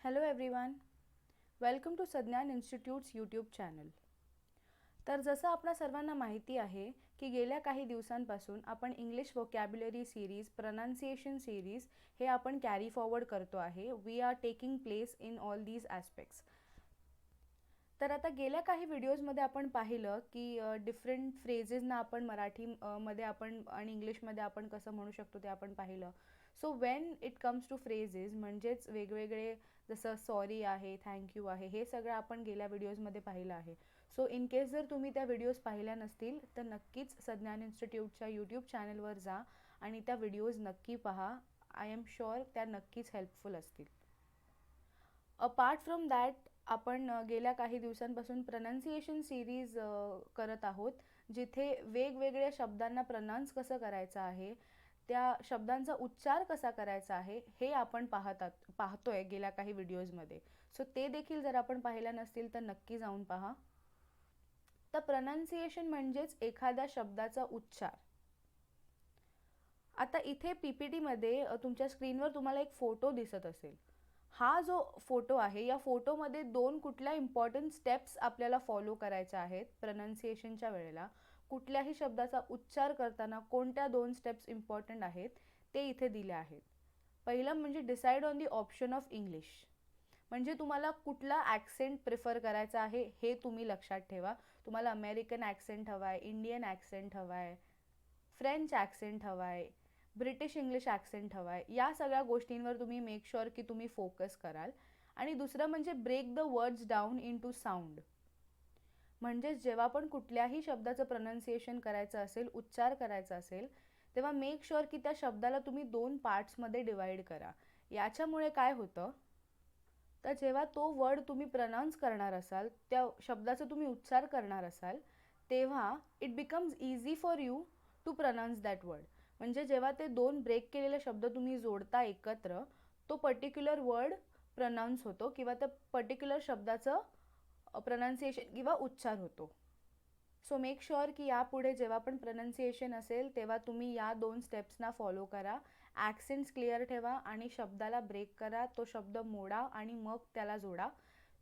Hello everyone, welcome to Sadnyan institutes YouTube channel. तर जसं आपल्या सर्वांना माहिती आहे की गेल्या काही दिवसांपासून आपण English vocabulary series, pronunciation series हे आपण कॅरी फॉरवर्ड करतो आहे. We are taking place in all these aspects. तर आता गेल्या काही व्हिडिओजमध्ये आपण पाहिलं की डिफरंट फ्रेजेसना आपण मराठीमध्ये आपण आणि इंग्लिशमध्ये आपण कसं म्हणू शकतो ते आपण पाहिलं. So when it comes to phrases म्हणजेच वेगवेगळे जसं सॉरी आहे, थँक्यू आहे, हे सगळं आपण गेल्या व्हिडिओजमध्ये पाहिलं आहे. सो इन केस जर तुम्ही त्या व्हिडिओज पाहिल्या नसतील तर नक्कीच सज्ञान इन्स्टिट्यूटच्या यूट्यूब चॅनलवर जा आणि त्या व्हिडिओज नक्की पहा. आय एम शुअर त्या नक्कीच हेल्पफुल असतील. अपार्ट फ्रॉम दॅट आपण गेल्या काही दिवसांपासून प्रनाउन्सिएशन सिरीज करत आहोत, जिथे वेगवेगळ्या शब्दांना प्रनाउन्स कसं करायचं आहे, त्या शब्दांचा उच्चार कसा करायचा आहे हे आपण पाहतोय गेल्या काही व्हिडिओजमध्ये. सो ते देखील जर आपण पाहिल्या नसतील तर नक्की जाऊन पहा. तर प्रनाउन्सिएशन म्हणजेच एखाद्या शब्दाचा उच्चार. आता इथे PPTमध्ये तुमच्या स्क्रीनवर तुम्हाला एक फोटो दिसत असेल. हा जो फोटो आहे या फोटोमध्ये दोन कुठल्या इम्पॉर्टंट स्टेप्स आपल्याला फॉलो करायच्या आहेत प्रनाउन्सिएशनच्या वेळेला. कुठल्याही शब्दाचा उच्चार करताना कोणत्या दोन स्टेप्स इम्पॉर्टंट आहेत ते इथे दिले आहेत. पहिलं म्हणजे decide on the option of English. म्हणजे तुम्हाला कुठला ॲक्सेंट प्रिफर करायचा आहे हे तुम्ही लक्षात ठेवा. तुम्हाला अमेरिकन ॲक्सेंट हवा आहे, इंडियन ॲक्सेंट हवा आहे, फ्रेंच ॲक्सेंट हवा आहे, ब्रिटिश इंग्लिश ॲक्सेंट हवा आहे, या सगळ्या गोष्टींवर तुम्ही मेक शुअर की तुम्ही फोकस कराल. आणि दुसरं म्हणजे break the words down into sound. म्हणजेच जेव्हा पण कुठल्याही शब्दाचं प्रनाउन्सिएशन करायचं असेल, उच्चार करायचा असेल, तेव्हा मेक शुअर की त्या शब्दाला तुम्ही दोन पार्ट्समध्ये डिवाईड करा. याच्यामुळे काय होतं तर जेव्हा तो वर्ड तुम्ही प्रनाउन्स करणार असाल, त्या शब्दाचा तुम्ही उच्चार करणार असाल, तेव्हा it becomes easy for you to pronounce that word. म्हणजे जेव्हा ते दोन ब्रेक केलेले शब्द तुम्ही जोडता एकत्र, तो पर्टिक्युलर वर्ड प्रनाउन्स होतो किंवा त्या पर्टिक्युलर शब्दाचं प्रनाउन्सिएशन किंवा उच्चार होतो. सो मेक शुअर की यापुढे जेव्हा पण प्रनाउन्सिएशन असेल तेव्हा तुम्ही या दोन स्टेप्सना फॉलो करा. ॲक्सेंट्स क्लिअर ठेवा आणि शब्दाला ब्रेक करा, तो शब्द मोडा आणि मग त्याला जोडा.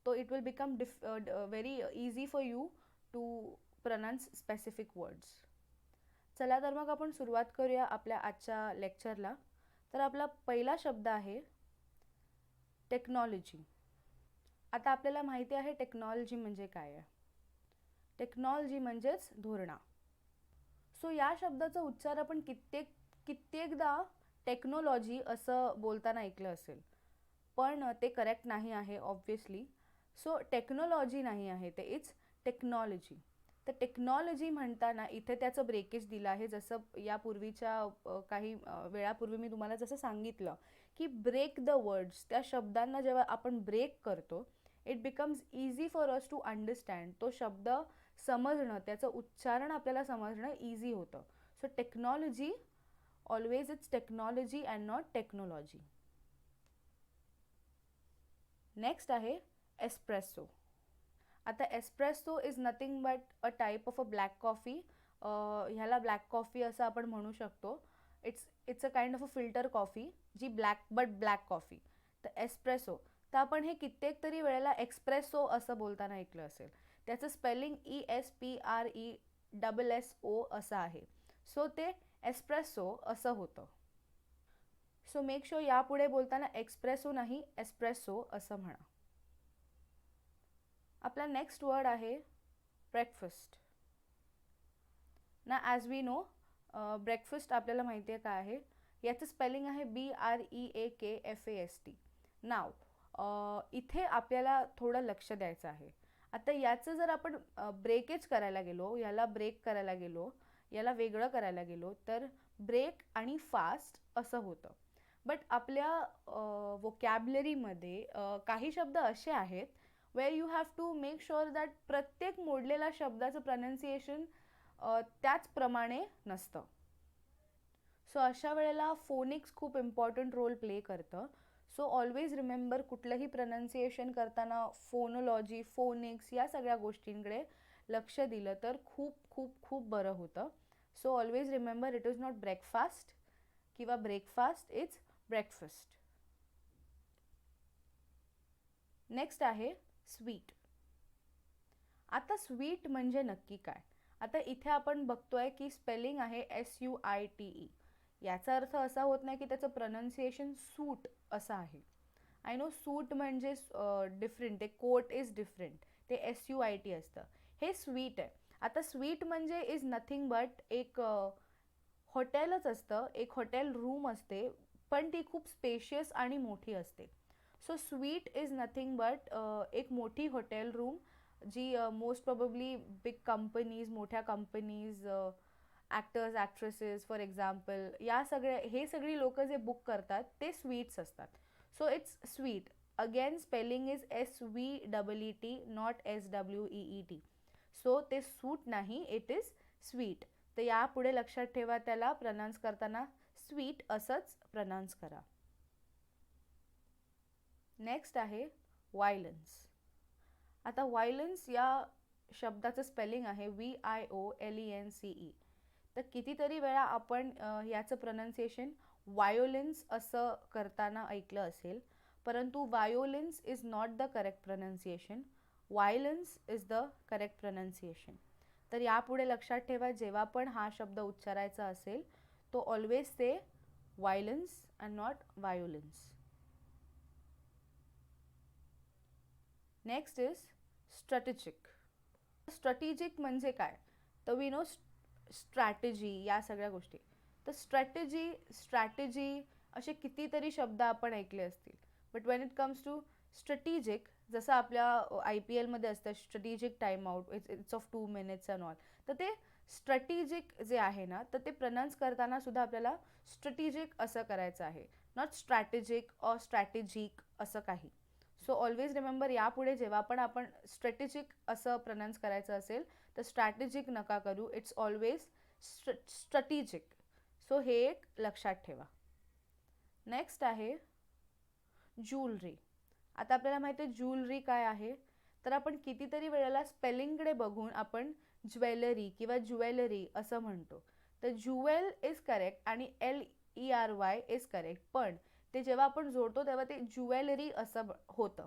तो it will become very easy for you to pronounce specific words. चला तर मग आपण सुरुवात करूया आपल्या आजच्या लेक्चरला. तर आपला पहिला शब्द आहे टेक्नॉलॉजी. आता आपल्याला माहिती आहे टेक्नॉलॉजी म्हणजे काय आहे. टेक्नॉलॉजी म्हणजेच धोरणा. सो या शब्दाचा उच्चार आपण कित्येकदा टेक्नॉलॉजी असं बोलताना ऐकलं असेल, पण ते करेक्ट नाही आहे ऑब्व्हियसली. सो टेक्नॉलॉजी नाही आहे ते, इट्स टेक्नॉलॉजी. तर टेक्नॉलॉजी म्हणताना इथे त्याचं ब्रेकेज दिलं आहे. जसं यापूर्वीच्या काही वेळापूर्वी मी तुम्हाला जसं सांगितलं की ब्रेक द वर्ड्स, त्या शब्दांना जेव्हा आपण ब्रेक करतो it becomes easy for us to understand. तो शब्द समजणं, त्याचं उच्चारण आपल्याला समजणं इझी होतं. So technology, always it's technology and not technology. Next आहे एस्प्रेसो. आता espresso is nothing but a type of a black coffee. ह्याला ब्लॅक कॉफी असं आपण म्हणू शकतो. It's a kind of a filter coffee, जी ब्लॅक कॉफी. तर espresso, तर आपण हे कित्येक तरी वेळेला एक्सप्रेसो असं बोलताना ऐकलं असेल. त्याचं स्पेलिंग ESPRESSO असं आहे. सो ते एस्प्रेसो असं होतं. सो मेक शुअर यापुढे बोलताना एक्सप्रेसो नाही, एस्प्रेसो असं म्हणा. आपला नेक्स्ट वर्ड आहे ब्रेकफास्ट. ना ॲज वी नो ब्रेकफास्ट आपल्याला माहिती आहे काय आहे. याचं स्पेलिंग आहे BREAKFAST. नाव इथे आपल्याला थोडं लक्ष द्यायचं आहे. आता याचं जर आपण ब्रेकेज करायला गेलो, याला ब्रेक करायला गेलो, याला वेगळं करायला गेलो तर ब्रेक आणि फास्ट असं होतं. बट आपल्या वोकॅब्युलरीमध्ये काही शब्द असे आहेत where you have to make sure that प्रत्येक मोडलेल्या शब्दाचं प्रनाउन्सिएशन त्याचप्रमाणे नसतं. सो अशा वेळेला फोनिक्स खूप इम्पॉर्टंट रोल प्ले करतं. सो ऑलवेज रिमेंबर, कुठलंही प्रनाउन्सिएशन करताना फोनोलॉजी, फोनिक्स या सगळ्या गोष्टींकडे लक्ष दिलं तर खूप खूप खूप बरं होतं. So always remember, it is not breakfast किंवा ब्रेकफास्ट, इट्स ब्रेकफास्ट. नेक्स्ट आहे स्वीट. आता स्वीट म्हणजे नक्की काय? आता इथे आपण बघतोय की स्पेलिंग आहे SUITE. याचा अर्थ असा होत नाही की त्याचं प्रनाऊन्सिएशन सूट असं आहे. आय नो सूट म्हणजे डिफरंट, ते कोट इज डिफरंट, ते SUIT असतं. हे स्वीट आहे. आता स्वीट म्हणजे इज नथिंग बट एक हॉटेलच असतं, एक हॉटेल रूम असते, पण ती खूप स्पेशियस आणि मोठी असते. So sweet is nothing but एक मोठी हॉटेल रूम जी मोस्ट प्रोबेबली बिग कंपनीज, मोठ्या companies, actors actresses for example, या सगळ्या हे सगळी लोक जे बुक करतात ते स्वीट्स असतात. So it's sweet. Again spelling is SVEET, not SWEET. So ते सूट नाही, इट इज स्वीट. तर यापुढे लक्षात ठेवा, त्याला प्रनाउन्स करताना स्वीट असंच प्रनाउन्स करा. नेक्स्ट आहे व्हायलन्स. आता व्हायलन्स या शब्दाचं स्पेलिंग आहे VIOLENCE. तर कितीतरी वेळा आपण याचं प्रनाऊन्सिएशन व्हायोलेन्स असं करताना ऐकलं असेल, परंतु violence is not the correct pronunciation. Violence is the correct pronunciation. तर यापुढे लक्षात ठेवा, जेव्हा पण हा शब्द उच्चारायचा असेल तो always say violence and not violence. Next is strategic. Strategic म्हणजे काय? तर वी नो स्ट्रॅटेजी, या सगळ्या गोष्टी. तर स्ट्रॅटेजी असे कितीतरी शब्द आपण ऐकले असतील, but when it comes to strategic, जसं आपल्या IPL मध्ये असतं strategic time out, it's of 2 minutes and all. तर ते स्ट्रॅटेजिक जे आहे ना, तर ते प्रनाउन्स करताना सुद्धा आपल्याला स्ट्रॅटेजिक असं करायचं आहे, नॉट स्ट्रॅटेजिक ऑर स्ट्रॅटेजिक असं काही. सो ऑलवेज रिमेंबर, यापुढे जेव्हा पण आपण स्ट्रॅटेजिक असं प्रनाउन्स करायचं असेल तर स्ट्रॅटेजिक नका करू, इट्स ऑलवेज स्ट्रॅटेजिक. सो हे एक लक्षात ठेवा. नेक्स्ट आहे ज्वेलरी. आता आपल्याला माहिती आहे ज्वेलरी काय आहे, तर आपण कितीतरी वेळेला स्पेलिंगकडे बघून आपण ज्वेलरी किंवा ज्वेलरी असं म्हणतो. तर ज्युवेल इज करेक्ट आणि LERY इज करेक्ट, पण ते जेव्हा आपण जोडतो तेव्हा ते ज्वेलरी असं होतं,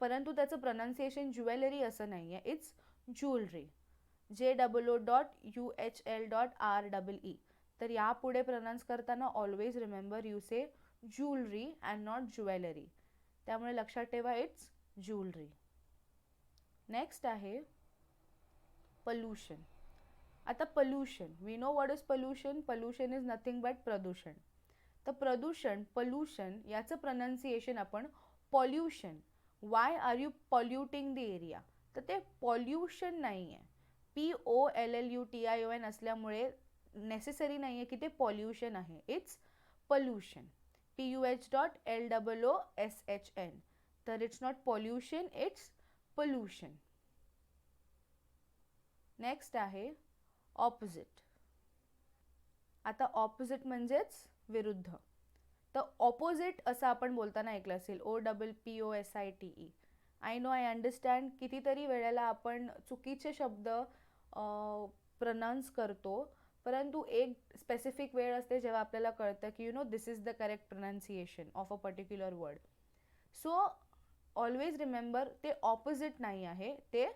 परंतु त्याचं प्रनाऊन्सिएशन ज्वेलरी असं नाही आहे, इट्स ज्वेलरी, JOOUHL.REE. तर यापुढे प्रनाउन्स करताना always remember you say jewellery and not jewellery. त्यामुळे लक्षात ठेवा, इट्स ज्वेलरी. नेक्स्ट आहे पल्यूशन. आता pollution, we know what is pollution. Pollution is nothing but प्रदूषण. तर प्रदूषण, पल्यूशन याचं प्रनाऊन्सिएशन आपण pollution. Why are you polluting the area? तर ते पॉल्युशन नाही आहे, POLLUTION असल्यामुळे नेसेसरी नाही आहे की ते पॉल्युशन आहे, इट्स पल्यूशन, PUH.LOOSHN. तर it's not pollution, it's pollution. Next आहे ऑपोजिट. आता ऑपोजिट म्हणजेच विरुद्ध. तर ऑपोजिट असं आपण बोलताना ऐकलं असेल, OPPOSITE. I know, I understand, कितीतरी वेळेला आपण चुकीचे शब्द प्रनाउन्स करतो, परंतु एक स्पेसिफिक वेळ असते जेव्हा आपल्याला कळतं की this is the correct pronunciation of a particular word. So always remember, ते ऑपोजिट नाही आहे, ते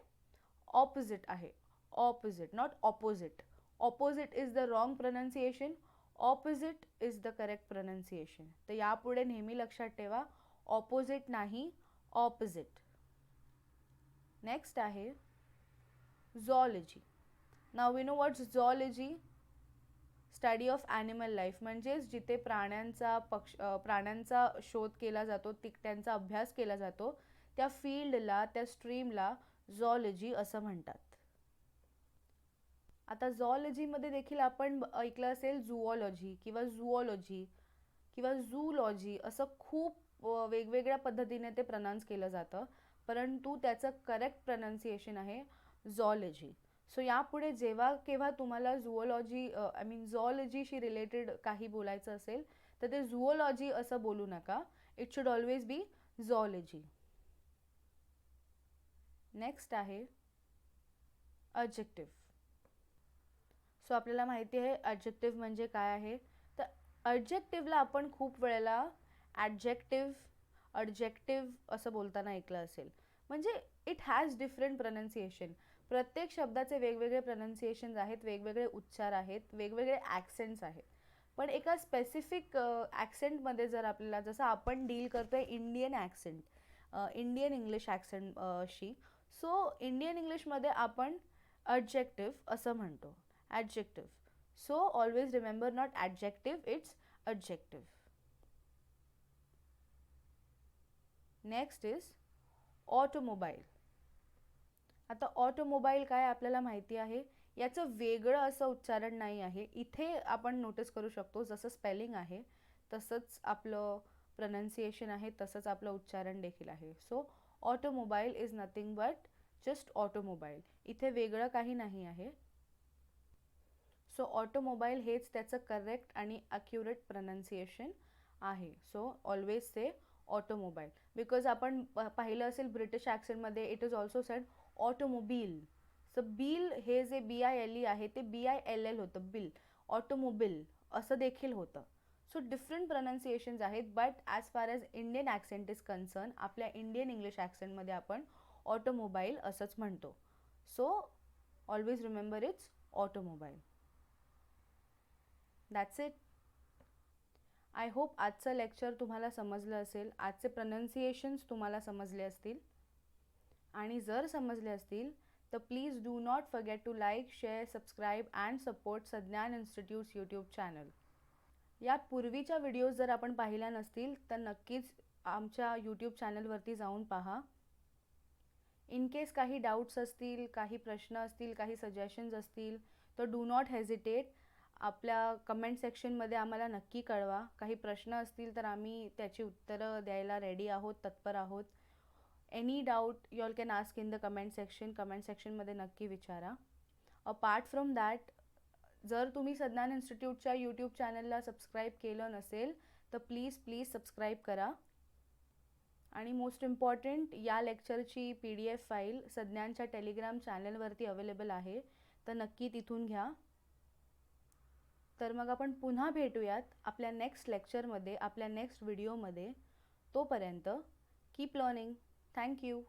ऑपोजिट आहे. Opposite, not opposite. Opposite is the wrong pronunciation, opposite is the correct pronunciation. तर यापुढे नेहमी लक्षात ठेवा, ऑपोजिट नाही, ऑपोजिट. नेक्स्ट आहे zoology. Now we know what's zoology. Study of animal life, म्हणजेच जिथे प्राण्यांचा शोध केला जातो, त्यांचा अभ्यास केला जातो, त्या फील्डला, त्या स्ट्रीमला झॉलॉजी असं म्हणतात. आता झॉलॉजीमध्ये देखील आपण ऐकलं असेल झुऑलॉजी किंवा झुऑलॉजी किंवा झूलॉजी, असं खूप वेगवेगळ्या पद्धतीने ते प्रनाउन्स केलं जातं, परंतु त्याचं करेक्ट प्रनाऊन्सिएशन आहे झॉलॉजी. सो यापुढे जेव्हा केव्हा तुम्हाला झॉलॉजीशी रिलेटेड काही बोलायचं असेल तर ते झुऑलॉजी असं बोलू नका, it should always be zoology. Next आहे ॲडजेक्टिव्ह. सो आपल्याला माहिती आहे ॲडजेक्टिव्ह म्हणजे काय आहे. तर ॲडजेक्टिव्हला आपण खूप वेळेला ॲडजेक्टिव्ह, अडजेक्टिव्ह असं बोलताना ऐकलं असेल. म्हणजे इट हॅज डिफरंट प्रनन्सिएशन. प्रत्येक शब्दाचे वेगवेगळे प्रनन्सिएशन्स आहेत, वेगवेगळे उच्चार आहेत, वेगवेगळे ॲक्सेंट्स आहेत. पण एका स्पेसिफिक ॲक्सेंटमध्ये जर आपल्याला, जसं आपण डील करतोय Indian accent, Indian English accent शी, सो इंडियन इंग्लिशमध्ये आपण अडजेक्टिव्ह असं म्हणतो, adjective. So always remember, not adjective, it's adjective. Next is automobile. आता ऑटोमोबाईल काय आपल्याला माहिती आहे. याचं वेगळं असं उच्चारण नाही आहे. इथे आपण नोटीस करू शकतो, जसं स्पेलिंग आहे तसंच आपलं प्रनन्सिएशन आहे, तसंच आपलं उच्चारण देखील आहे. So automobile is nothing but just automobile. इथे वेगळं काही नाही आहे. सो ऑटोमोबाईल हेच त्याचं करेक्ट आणि अक्युरेट प्रनन्सिएशन आहे. So always say automobile. Because आपण पाहिलं असेल ब्रिटिश ॲक्सेंटमध्ये it is also said automobile. So bile हे जे BILE आहे ते BILL होतं, बिल. ऑटोमोबाईल असं देखील होतं. सो डिफरंट प्रनन्सिएशन्स आहेत. But as far as Indian accent is concern, आपल्या इंडियन इंग्लिश ॲक्सेंटमध्ये आपण ऑटोमोबाईल असंच म्हणतो. So always remember it's automobile. That's it. I hope आजचं लेक्चर तुम्हाला समजलं असेल, आजचे प्रनन्सिएशन्स तुम्हाला समजले असतील. आणि जर समजले असतील तर please do not forget to like, share, subscribe and support Sadnyan institutes YouTube channel. या पूर्वीच्या व्हिडिओज जर आपण पाहिल्या नसतील तर नक्कीच आमच्या यूट्यूब चॅनलवरती जाऊन पहा. इन केस काही डाऊट्स असतील, काही प्रश्न असतील, काही सजेशन्स असतील तर डू नॉट हेजिटेट. आपल्या कमेंट सेक्शनमध्ये आम्हाला नक्की कळवा. काही प्रश्न असतील तर आम्ही त्याची उत्तरं द्यायला रेडी आहोत, तत्पर आहोत. Any doubt you all can ask in the comment section. Comment सेक्शनमध्ये नक्की विचारा. अपार्ट फ्रॉम दॅट, जर तुम्ही सज्ञान इन्स्टिट्यूटच्या यूट्यूब चॅनलला सबस्क्राईब केलं नसेल तर प्लीज सबस्क्राईब करा. आणि मोस्ट इम्पॉर्टंट, या लेक्चरची PDF फाईल सज्ञानच्या टेलिग्राम चॅनलवरती अवेलेबल आहे, तर नक्की तिथून घ्या. तर मग आपण पुन्हा भेटूयात आपल्या नेक्स्ट लेक्चरमध्ये, आपल्या नेक्स्ट व्हिडिओमध्ये. तोपर्यंत कीप लर्निंग. थँक्यू.